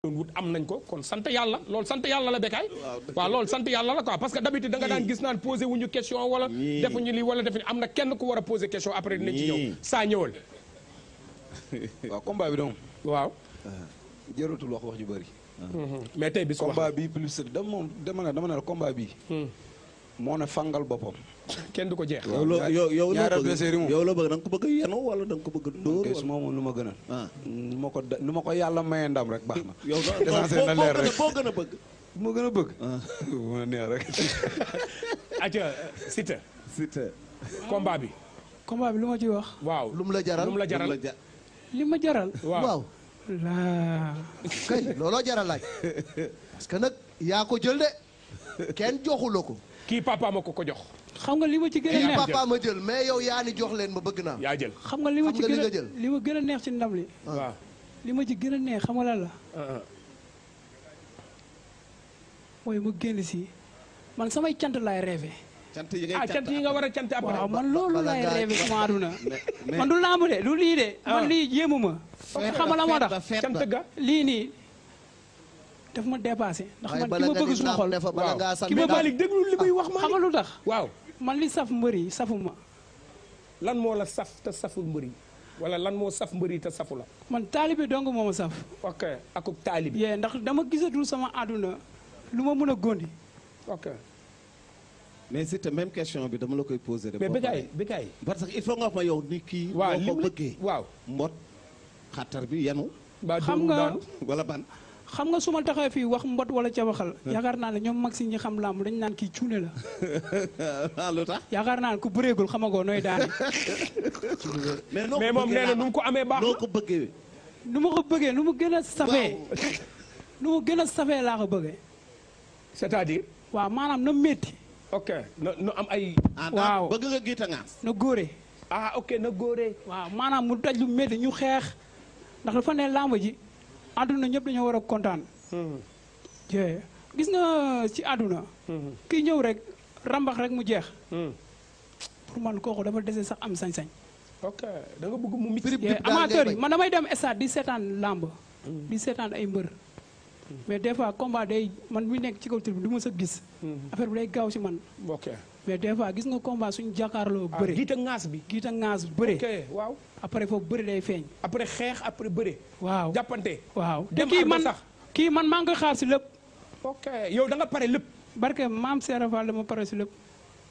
doon wut am nañ ko kon sant yàlla loolu sant yàlla la Bécaye waaw loolu sant yàlla la quoi parce que d'habitude da nga daan gis naan posé wuñu question wala defuñu lii wala defuñu am na kenn ku war a posé question après dinañ ci ñëw saa ñëwal waaw combat bi donc waaw jëratul wax ju bëri mais tey bis combat bi plus dama ne la combat bi moo ne fangal boppam kenn du ko jeex yow la bëgg da nga ko bëgg a yenu wala da nga ko bëgg a dóor wala moom lu ma gënal nu ma ko yàlla mayee ndam rek baax na yow na leer rek boo gën a bëgg moo gën a bëgg mën a neex rek aca Siteu combat bi lu ma ci wax waaw lu mu la jaral li ma jaral waaw laa kay looloo jaral laaj parce que nag yaa ko jël de kenn joxula ko kii papa ma ko jox xam nga li ma ci gën a neex papa ma jël mais yow yaa ni jox leen ma bëgg naa yaa jël xam nga li ma ci gën a li ma gën a neex ci ndam li waaw li ma ci gën a neex xam nga lan la mooy mu génn si man samay cant laay rêvé cant yi nga war a cant après waaw man loolu laay rêvé sama àdduna man du lamb de du lii de man lii jéemu ma xam nga la moo tax cant ga lii nii daf ma dépassé ndax man ki ma bëgg suñu xol ki ma Malick déglu li muy wax ma xam nga lu tax waaw man li saf mbër yi safu ma lan moo la saf te saful mbër yi wala lan moo saf mbër yi te safu la man taalibe dong moo ma saf ok akuk taalibe yee ndax dama gisatul sama àdduna lu ma mën a gondi ok mais c'est même question bi dama la koy poser mais Bécaye parce que il faut nga wax ma yow ni kii waaw boo ko bëggee waaw mbot xattar bi yenu xam nga wala ban xam nga su ma taxawee fii wax mbot wala cabaxal yaakaar naa ne ñoom mag si ñi xam làmb dañ naan kii cuune la lu tax yaakaar naa ne ku bëreegul xamagoo nooy daane mais moom nee na nu mu ko amee baax noo ko bëggee nu ma ko bëggee nu mu gën a safee nu mu gën a safee laa ko bëggee c'est-à-dire waaw maanaam na métti ok na am ay waaw bëgg nga giita ngaas na góore ok na góore waaw maanaam mu daj lu métti ñu xeex ndax dafa ne làmb ji àdduna ñëpp dañoo war a kontaan gis nga ci àdduna kii ñëw rek rambax rek mu jeex pour man kooku dafa dese sax am sañ-sañ ok da nga bëgg mu mit amateur yi man damay dem stade di seetaan làmb di seetaan ay mbër mais des fois combat day man mi nekk ci kaw tribune du ma sa gis affaire bi day gaaw si man ok mais des fois gis nga combat suñu jàkkaarloo bëre giita ngaas bi giita ngaas bëre ok waaw après foofu bëre day feeñ après xeex après bëre waaw jàppante waaw dem kii man sax kii man maa ngi koy xaar si lépp ok yow da nga pare lépp barke maam Serap Fall dama pare si lépp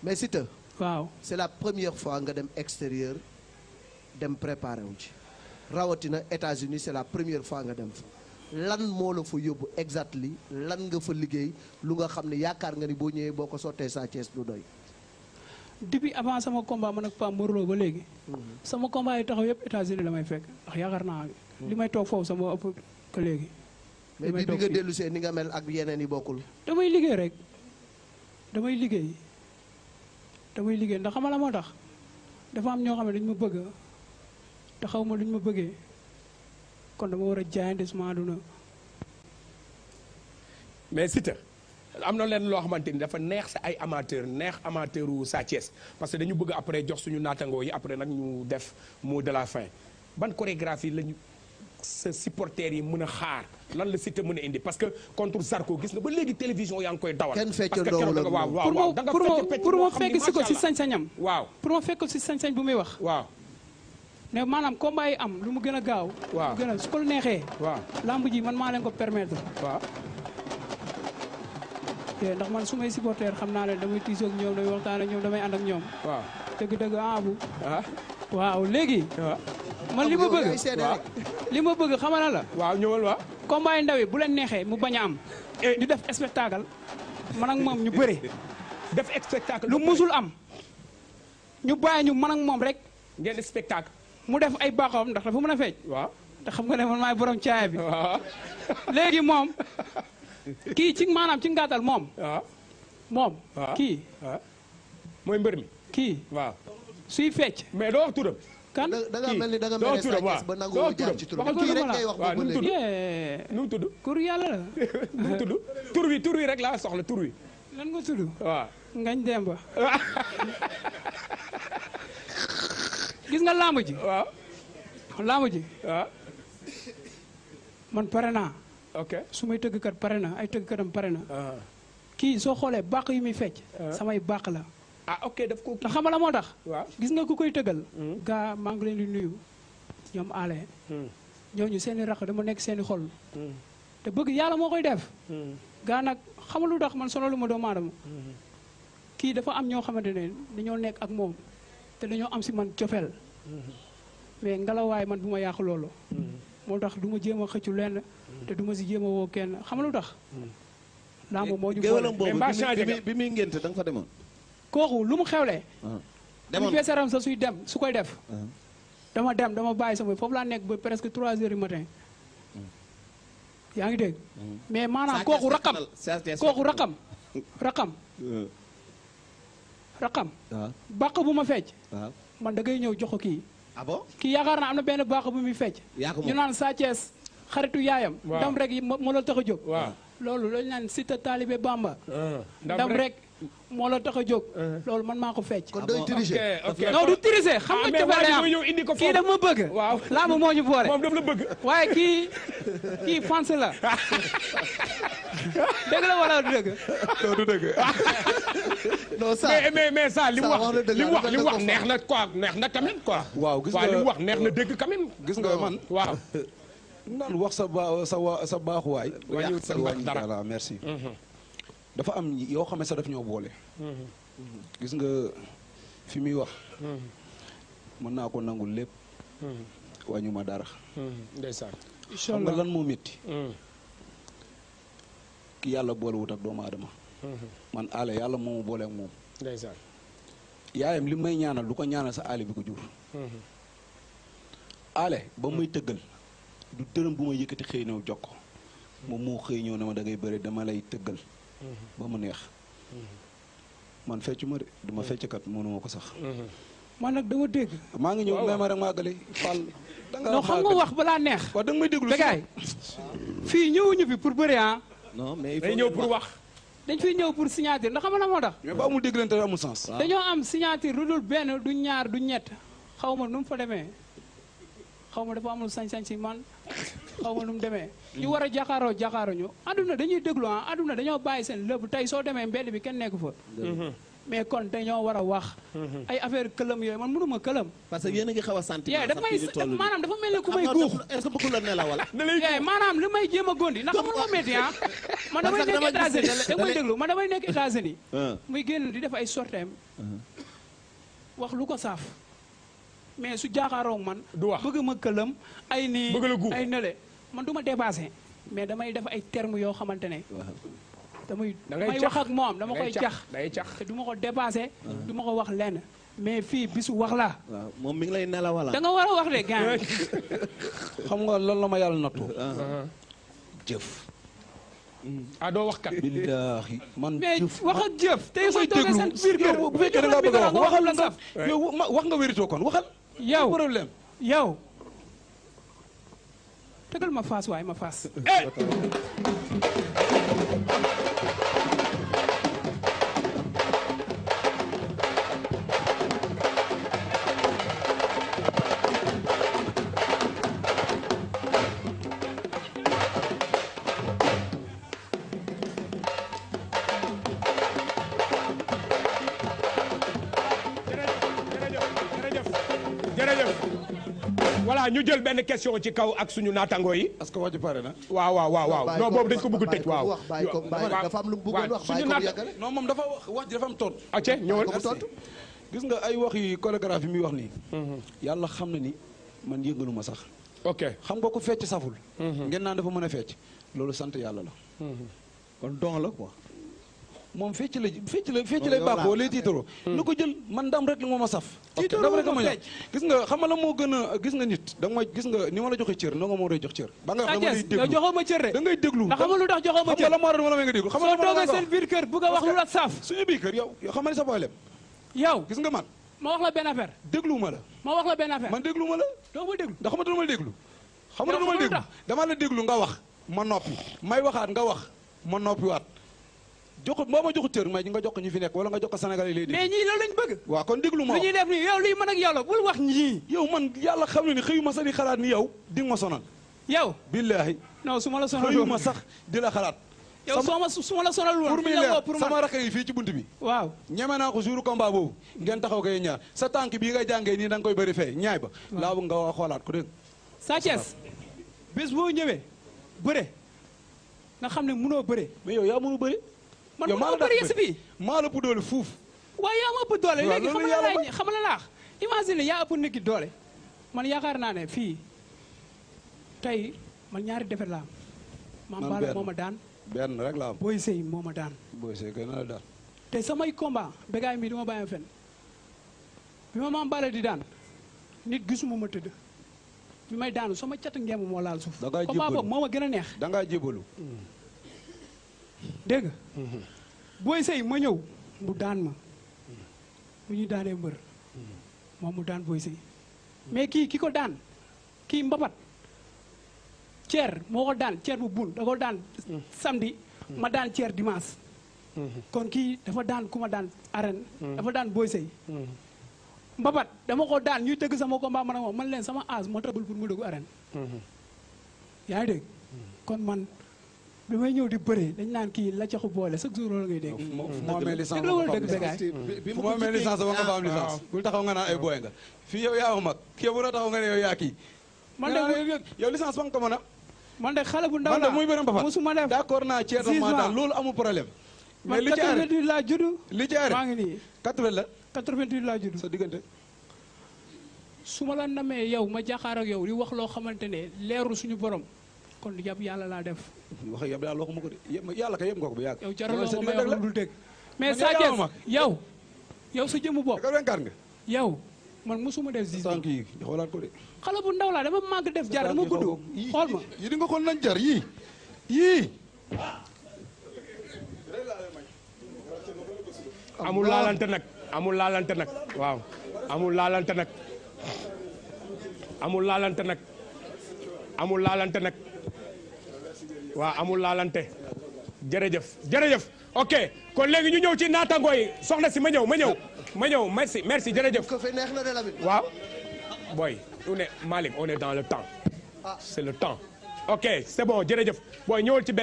mais Siteu waaw c'est la première fois nga dem extérieur dem préparer wu ci rawatina États-Unis c'est la première fois nga dem fa lan moo la fa yóbbu exactly lan nga fa liggéey lu nga xam ne yaakaar nga ni boo ñëwee boo ko sottee Sa Thiès du doy depuis avant sama combat man ak Pape Morlo ba léegi sama combat yi taxaw yëpp États-Unis la may fekk ndax yaakaar naa li may toog foofu sama ëpp que léegi mais bi nga dellu see ni nga mel ak yeneen yi bokkul damay liggéey rek damay liggéey ndax xamala moo tax dafa am ñoo xam ne dañ ma bëgg te xaw ma luñ ma bëggee kon dama war a jaayante suma àdduna mais Siteu am na leen loo xamante ni dafa neex sa ay amateur u Sa Thiès parce que dañu bëgg après jox suñu naatangoo yi après nag ñu def mot de la fin ban chorégraphie lañu sa supporters yi mën a xaar lan la Siteu mën a indi parce que contre Zarko gis nga ba léegi télévision yaa ngi koy dawal kenn feccandoo la waaw pour ma fekk si ko si sañ-sañam waaw pour ma fekk si sañ-sañ bu muy wax waaw ne maanaam combat yi am lu mu gën a gaaw waaw lu gën a su ko neexee waaw lamb ji man maa leen ko permettre waaw ndax man su may supporter xam naa ne damay tiisoo ak ñoom damay waxtaan ak ñoom damay ànd ak ñoom waaw dëgg-dëgg waaw léegi man li ma bëgg xamana la waaw ñëwal waaw combat yi ndaw yi bu leen neexee mu bañ a am ñu def spectacle man ak moom ñu bëre def spectacle lu musul am ñu bàyyi ñu man ak moom rek ngeen spectacle mu def ay baaxoom ndax dafa mën a feej waaw te xam nga ne man maay borom caaya bi waaw léegi moom kii ci maanaam ci ngàttal moom moom kii mooy mbër mi kii waaw suy fecc mais doo wax turam kan da nga mel ni da nga mel Sa Thiès ba nangu jaar ci turam kii rek ngay wax boobu léegi nu mu tudd kur yàlla la nu mu tudd tur wi rek laa soxla tur wi lan nga tudd waaw ngañ demba gis nga lamb ji waaw lamb ji waaw man pare naa ok. su may tëggkat pare na ay tëggkatam pare na. kii soo xoolee bàq yu muy fecc. samay bàq la. ah ok daf ko. ndax xamala moo tax. waaw gis nga ku koy tëggal. gaa maa ngi leen di nuyu ñoom aale. ñooñu seen i raq dama nekk seen i xol. te bëgg yàlla moo koy def. gaa nag xamalu tax man sonalu ma doomu aadama. kii dafa am ñoo xamante ne dañoo nekk ak moom te dañoo am si man cofeel mais ngelawaay man du ma yàq loolu. moo tax du ma jéem a xëccu lenn te du ma si jéem a woo kenn xamalu tax. lamb moo ñu géwalam boole boobu bi muy ngénte da nga fa demoon. kooku lu mu xewlee. demoon anniversaire sa suy dem su koy def. dama bàyyi sama foofu laa nekk ba presque 3 heures du matin. yaa ngi dégg. mais maanaam kooku raqam. raqam. waaw bàq bu ma fecc. waaw man da ngay ñëw jox ko kii. ah bon kii yaakaar naa am na benn bàq bu muy fecc. yaa ko moom ñu naan Sa Thiès xaritu yaayam. waaw ndam rek moo la tax a jóg. waaw loolu lañu naan Siteu Talibé Bamba. ndam rek moo la tax a jóg. loolu man maa ko fecc. kon doy tricher. ok non du tricher xam nga jafe day am ñëw indi ko kii daf ma bëgg. waaw laamu moo ñu boole. moom daf la bëgg. waaye kii fans la. dëgg la wala du dëgg. non du dëgg. non ça mais ça li mu wax na dëgg li mu wax neex na quoi neex na quand même quoi. waaw gis nga li mu wax neex na dëgg quand même. gis nga man. waaw. naan wax sa baaxuwaay. wàññiwul sa mbaax dara voilà merci. dafa am yoo xam ne sax daf ñoo boole. gis nga fi muy wax. mën naa ko nangul lépp. wàññu ma dara. ndeysaan. xam nga lan moo métti. ki yàlla boolewut ak doomu aadama. man aale yàlla moo ma boole ak moom. ndeysaan. yaayam li may ñaanal du ko ñaanal sa aale bi ko jur. aale ba muy tëggal du dërëm bu ma yëkkati xëy ñëw jox ko moom moo xëy ñëw ne ma da ngay bëri dama lay tëggal. ba mu neex. man fecc ma de du ma fecckat mënuma ko sax. man nag dama dégg. maa ngi ñëw may ma rek màggale Fall. da nga non xam nga wax balaa neex. waaw da nga may déglu Bécaye fii ñëwuñu fi pour bëri ah. non mais il day faut ñëw pour wax. dañ fiy ñëw pour signature ndax xam nga moo tax. mais ba amul dégglante amul sens. dañoo am signature lu dul benn du ñaar du ñett xaw ma nu mu fa demee xaw ma dafa amul sañ-sañ si man xaw ma nu mu demee. ñu war a jàkkaaroo ñu aduna dañuy déglu ah aduna dañoo bàyyi seen lépp tey soo demee mbedd bi kenn nekk fa. mais kon dañoo war a wax. ay affaire këlam yooyu man mënuma këlam. parce que yéen a ngi xaw a sentiment dafa may maanaam dafa mel ni ku may guux. est-ce que bëggul la nelawal. maanaam li may jéem a gondi ndax xamul ma métti ah. man damay nekk États-Unis da may déglu man damay nekk États-Unis muy génn di def ay sorteem wax lu ko saaf. mais su jaaxaaroo man. du wax bëgg ma këlam ay nii bëgg la guux ay nele man du ma dépassé mais damay def ay termes yoo xamante ne. damay wax ak moom dama koy cax day cax te du ma ko dépassé. du ma ko wax lenn mais fii bisu wax la. waaw moom mi ngi lay nelawal. da nga war a wax de gars xam nga lan la ma yàlla nattu. jëf. doo wax kat. billaahi man mais jëf wax ak jëf. tey soo toogee seen biir kër bu fekkee da ngaa bëgg a wax waxal la saf. yow wax nga wéritoo kon waxal. yow problème. yow. tegal ma faas waay ma faas. voilà ñu jël benn question ci kaw ak suñu naataangoo yi. est-ce que wax ji pare na. waaw non boobu dañ ko bëgg tëj waaw. bàyyi ko dafa am lu mu bëggoon wax bàyyi ko mu yàggale. non moom dafa wax ji dafa am tontu. acca ñëwal gis nga ay wax yi chorégraphie mi wax nii. yàlla xam na ni man yëngalu ma sax. ok xam nga ko fecc saful. ngeen naan dafa mën a fecc loolu sant yàlla la. kon don la quoi. moom fecc lay baaxoo lay tiitaroo na ko jël man ndam rek li moo ma saf ndam rek ma ñor gis nga xam nga la moo gën a gis nga nit da nga ma gis nga ni ma la joxe cër na nga moo doy jox cër ba nga wax dama lay déglu joxoo ma cër da ngay déglu ndax xam nga lu tax joxoo ma cër xam nga la moo doon ma la nga déglu xam nga soo toogee seen biir kër bëgg a wax lu la saf suñu biir kër yow xam nga ni sa problème yow gis nga man ma wax la benn affaire déglu ma la ma wax la benn affaire man déglu ma la doo ma déglu ndax xam nga dama la déglu xam nga dama la déglu dama la déglu nga wax ma noppi may waxaat nga wax ma noppi waat jox boo ma joxu cër may nga jox ko ñu fi nekk wala nga jox ko Sénégal yi lay dégg mais ñii loolu lañ bëgg waaw kon déglu ma lu ñuy def nii yow lii mën ak yow la bul wax ñii yow man yàlla xam na ni xëyu ma sa di xalaat ni yow di nga ma sonal yow. billahi non su ma la sonal xëyuma sax di la xalaat. yow su ma la sonal woon. pour muy leer sama rakk yi fii ci bunt bi. waaw ñeme naa ko jour combat boobu. ngeen taxaw koy ñaar sa tànk bii nga jàngee nii da nga koy bëri fee ñaay ba. laa bëgg nga wax xoolaat ko dégg Sa Thiès bés boo ñëwee bëre nga xam ne mënoo bëre. mais yow yaa mënu bëri. man mënoo bëri yësi bi maa la ëpp doole fuuf. waaye yaa ma ëpp doole. waaw léegi loolu yàlla xam la laax imagine yaa ëpp nit ki doole man yaakaar naa ne fii tey man ñaari defet la am. Mame Balla moo ma daan. benn rek la am. Boy Sey moo ma daan. Boy Sey kay na la daan. te samay combat bégaay mi dama bàyyi fen bi ma Mame Balla di daan nit gisuma ma tëdd bi may daanu sama cat ngeem moo laal suuf. da ngaa combat boobu moo ma gën a neex. da ngaa jébalu. dégg nga. Boy Sey ma ñëw mu daan ma mu ñuy daanee mbër moom mu daan Boy Sey mais ki ko daan kii mbapat ceer moo ko daan ceer bu bun da ko daan samedi ma daan ceer dimanche kon kii dafa daan ku ma daan arène dafa daan Boy Sey mbapat dama ko daan ñuy tëgg sama combat man ak moom man leen sama âge moo tabul pour mu dugg arène yaa ngi dégg kon man bi may ñëw di bëre dañ naan kii la caxu boole chaque jour loolu ngay dégg. moo amee licence dëgg la wala dëgg bégaay fu ma amee licence ba nga fa am licence. bul taxaw nga naan ay booy nga. fii yow yaa ma mag kii bu la taxaw nga ne yow yaa kii. man de yow licence ba nga ko mën a. man de xale bu ndaw man de muy bëri mbapat musuma def d'accord naa ceer ma daan loolu amul problème. mais li ci aare 88 laa judd. li ci aare maa ngi nii 80 la. 88 laa judd. sa diggante. su ma la namee yow ma jàkkaar ak yow di wax loo xamante ne leerul suñu borom kon yab yàlla laa def. wax yab yàlla waxuma ko de yàlla kay yëpp nga ko bu yàgg. yow jaraloo ma may wax lu dul dégg. mais Sa Thiès yow sa jëmmu bopp. nga. yow man mosuma def zis. tànk yi xoolaat ko de. xale bu ndaw laa dama màgg def jar dama gudd. xool ma yii di nga xool nañ jar yii yii. amul laalante nag amul laalante nag waaw amul laalante nag amul laalante nag amul laalante nag waaw amul laalante jërëjëf ok kon léegi ñu ñëw ci naataangoo yi soxna si ma ñëw merci jërëjëf. ko fe neex na de Lamine. waaw boy Malick on est dans le temps c'est le temps ok c'est bon jërëjëf boy ñëwal ci